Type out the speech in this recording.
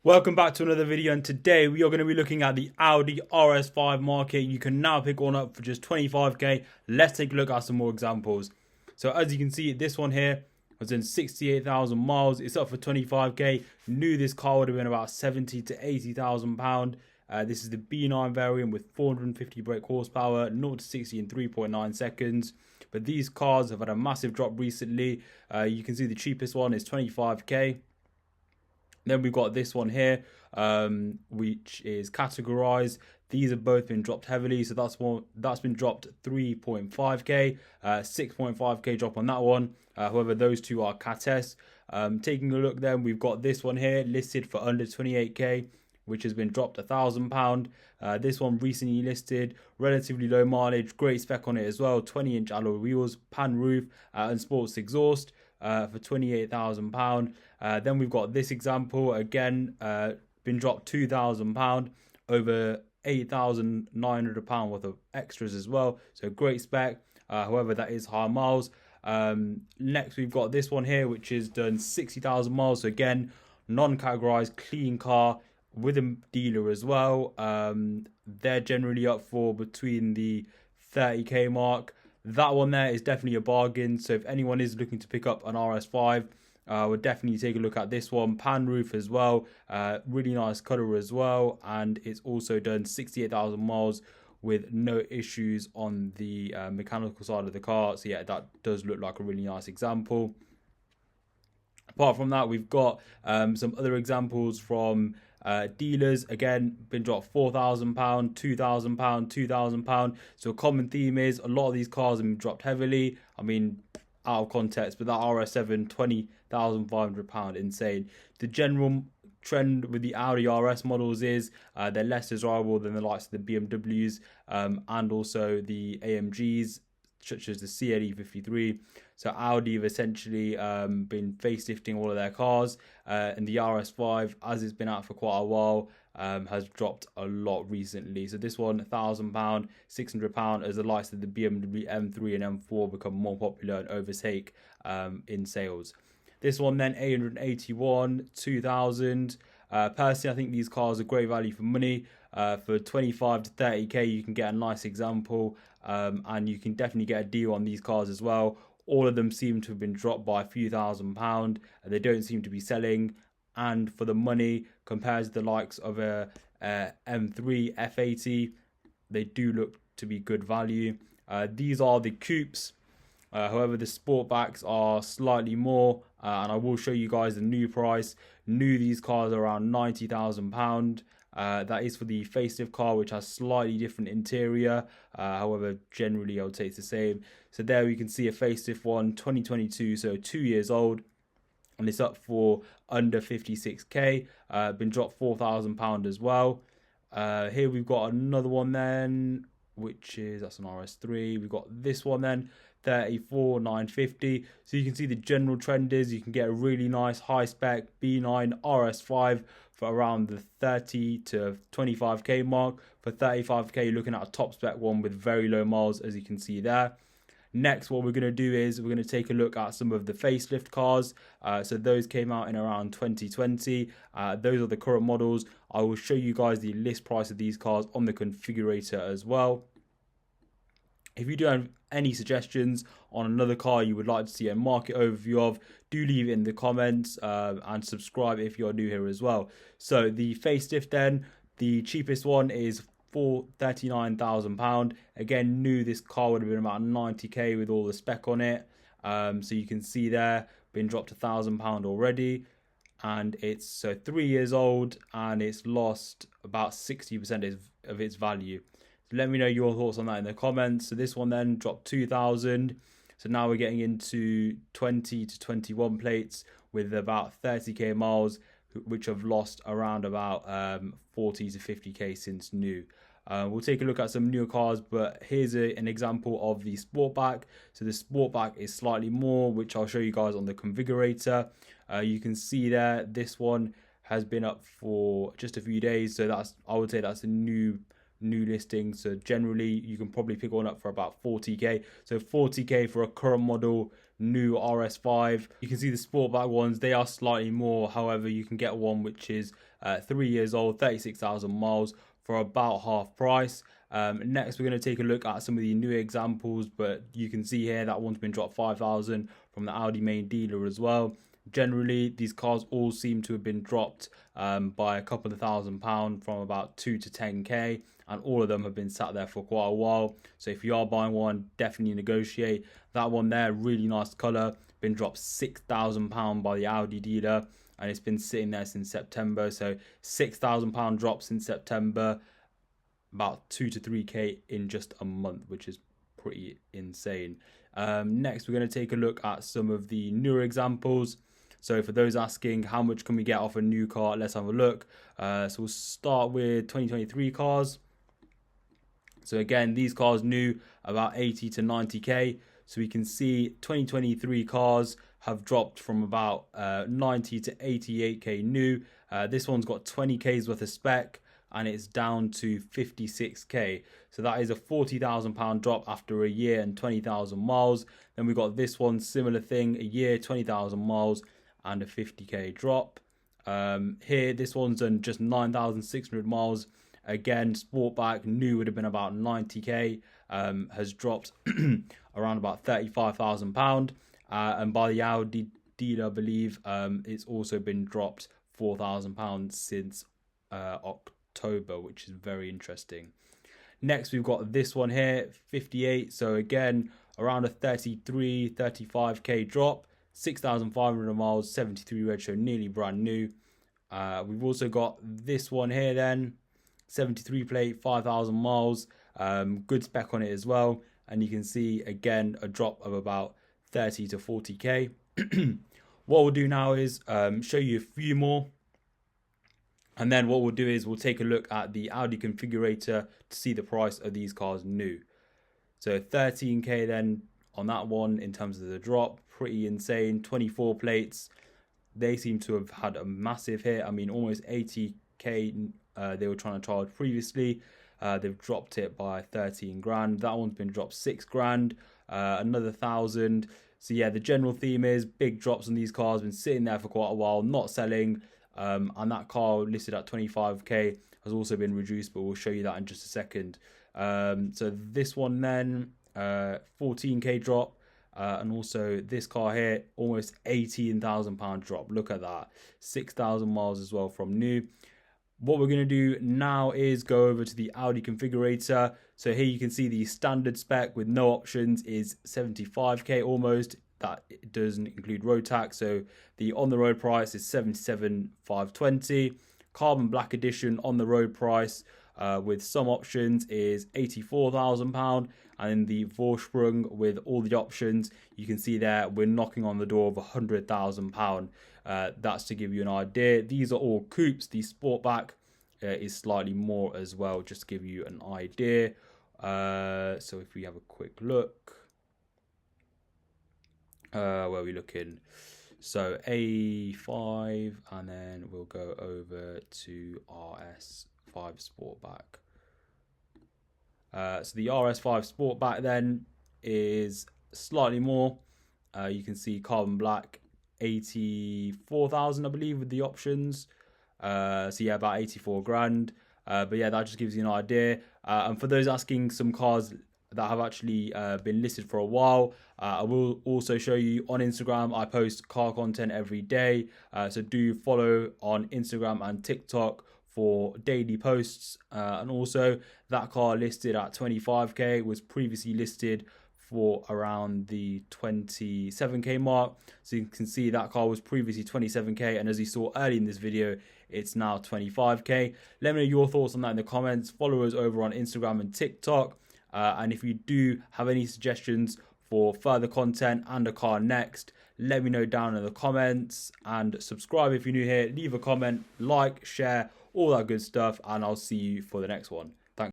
Welcome back to another video, and today we are going to be looking at the Audi RS5 Market. You can now pick one up for just 25k. Let's take a look at some more examples. So as you can see, this one here was in 68,000 miles. It's up for 25k. Knew this car would have been about 70 to 80,000 pound. This is the B9 variant with 450 brake horsepower, 0 to 60 in 3.9 seconds. But these cars have had a massive drop recently. You can see the cheapest one is 25k. Then we've got this one here, which is categorized. These have both been dropped heavily, so that's been dropped 3.5k, 6.5k drop on that one. However, those two are Cat S. Taking a look, then we've got this one here listed for under 28k, which has been dropped £1,000. This one recently listed, relatively low mileage, great spec on it as well. 20-inch alloy wheels, pan roof, and sports exhaust. For £28,000. Then we've got this example again, been dropped £2,000, over £8,900 worth of extras as well. So great spec. However, that is high miles. Next, we've got this one here, which is done 60,000 miles. So again, non-categorized, clean car with a dealer as well. They're generally up for between the 30k mark. That one there is definitely a bargain. So if anyone is looking to pick up an RS5, would definitely take a look at this one. Pan roof as well, really nice colour as well, and it's also done 68,000 miles with no issues on the mechanical side of the car. So yeah, that does look like a really nice example. Apart from that, we've got some other examples from dealers. Again, been dropped £4,000, £2,000, £2,000. So a common theme is a lot of these cars have been dropped heavily. I mean, out of context, but that RS7, £20,500, insane. The general trend with the Audi RS models is they're less desirable than the likes of the BMWs and also the AMGs, such as the CLE53. So Audi have essentially been facelifting all of their cars, and the RS5, as it's been out for quite a while, has dropped a lot recently. So this one, £1,000, £600, as the likes of the BMW M3 and M4 become more popular and overtake in sales. This one then, 881, 2,000. Personally, I think these cars are great value for money. For 25 to 30k, you can get a nice example, and you can definitely get a deal on these cars as well. All of them seem to have been dropped by a few £1,000s. They don't seem to be selling, and for the money, compared to the likes of a M3 F80, they do look to be good value. These are the coupes. However, the sportbacks are slightly more, and I will show you guys the new price. These cars are around £90,000. That is for the facelift car, which has slightly different interior. However, generally I would say it's the same. So there we can see a facelift one, 2022, so 2 years old, and it's up for under 56k. Been dropped £4,000 as well. Here we've got another one then, which is, that's an RS3. We've got this one then, 34,950. So you can see the general trend is you can get a really nice high spec B9 RS5 for around the 30 to 25k mark. For 35k, you're looking at a top spec one with very low miles, as you can see there. Next, what we're going to do is we're going to take a look at some of the facelift cars. So those came out in around 2020. Those are the current models. I will show you guys the list price of these cars on the configurator as well. If you do have any suggestions on another car you would like to see a market overview of, do leave it in the comments, and subscribe if you're new here as well. So the facelift then, the cheapest one is for £39,000. Again, this car would have been about 90k with all the spec on it. So you can see there, been dropped £1,000 already, and it's so 3 years old, and it's lost about 60% of its value. So let me know your thoughts on that in the comments. So this one then dropped 2,000. So now we're getting into 20 to 21 plates with about 30k miles, which have lost around about 40 to 50k since new. We'll take a look at some newer cars, but here's an example of the Sportback. So the Sportback is slightly more, which I'll show you guys on the configurator. You can see there, this one has been up for just a few days, so I would say that's a new listing. So generally you can probably pick one up for about 40k. So 40k for a current model new RS5. You can see the Sportback ones, they are slightly more. However, you can get one which is 3 years old, 36,000 miles for about half price. Next, we're going to take a look at some of the new examples, but you can see here that one's been dropped 5,000 from the Audi main dealer as well. Generally, these cars all seem to have been dropped by a couple of £1,000 from about 2 to 10k, and all of them have been sat there for quite a while. So if you are buying one, definitely negotiate. That one there, really nice colour, been dropped £6,000 by the Audi dealer, and it's been sitting there since September. So £6,000 drops in September, about 2 to 3k in just a month, which is pretty insane. Next, we're going to take a look at some of the newer examples. So for those asking how much can we get off a new car, let's have a look. So we'll start with 2023 cars. So again, these cars new, about 80 to 90k. So we can see 2023 cars have dropped from about 90 to 88k new. This one's got 20k's worth of spec, and it's down to 56k. So that is a £40,000 drop after a year and 20,000 miles. Then we got this one, similar thing, a year, 20,000 miles, and a 50k drop. Here, this one's done just 9,600 miles. Again, Sportback new would have been about 90k, has dropped around about £35,000. And by the Audi dealer, I believe, it's also been dropped £4,000 since October, which is very interesting. Next, we've got this one here, 58. So again, around a 35k drop, 6,500 miles, 73 reg, so nearly brand new. We've also got this one here then, 73 plate, 5,000 miles, good spec on it as well. And you can see again a drop of about 30 to 40k. What we'll do now is show you a few more. And then what we'll do is we'll take a look at the Audi configurator to see the price of these cars new. So 13k then on that one in terms of the drop, pretty insane. 24 plates, they seem to have had a massive hit. I mean, almost 80k they were trying to charge previously. They've dropped it by 13 grand. That one's been dropped 6 grand, another 1,000. So yeah, the general theme is big drops on these cars, been sitting there for quite a while, not selling. And that car listed at 25k has also been reduced, but we'll show you that in just a second. So this one then, 14k drop, and also this car here, almost £18,000 drop. Look at that, 6,000 miles as well from new. What we're going to do now is go over to the Audi configurator. So here you can see the standard spec with no options is 75k almost. That doesn't include road tax. So the on the road price is 77,520. Carbon black edition on the road price with some options is £84,000. And in the Vorsprung with all the options, you can see there we're knocking on the door of £100,000. That's to give you an idea. These are all coupes. The Sportback is slightly more as well, just to give you an idea. So if we have a quick look, where are we looking? So A5, and then we'll go over to RS5 Sportback. So the RS5 Sportback then is slightly more. You can see carbon black, 84,000 I believe with the options. So yeah, about 84 grand. But yeah, that just gives you an idea. And for those asking some cars that have actually been listed for a while, I will also show you on Instagram. I post car content every day, so do follow on Instagram and TikTok for daily posts. And also that car listed at 25k was previously listed for around the 27k mark. So you can see that car was previously 27k, and as you saw early in this video, it's now 25k. Let me know your thoughts on that in the comments. Follow us over on Instagram and TikTok. And if you do have any suggestions for further content and a car next, let me know down in the comments, and subscribe if you're new here. Leave a comment, like, share, all that good stuff, and I'll see you for the next one.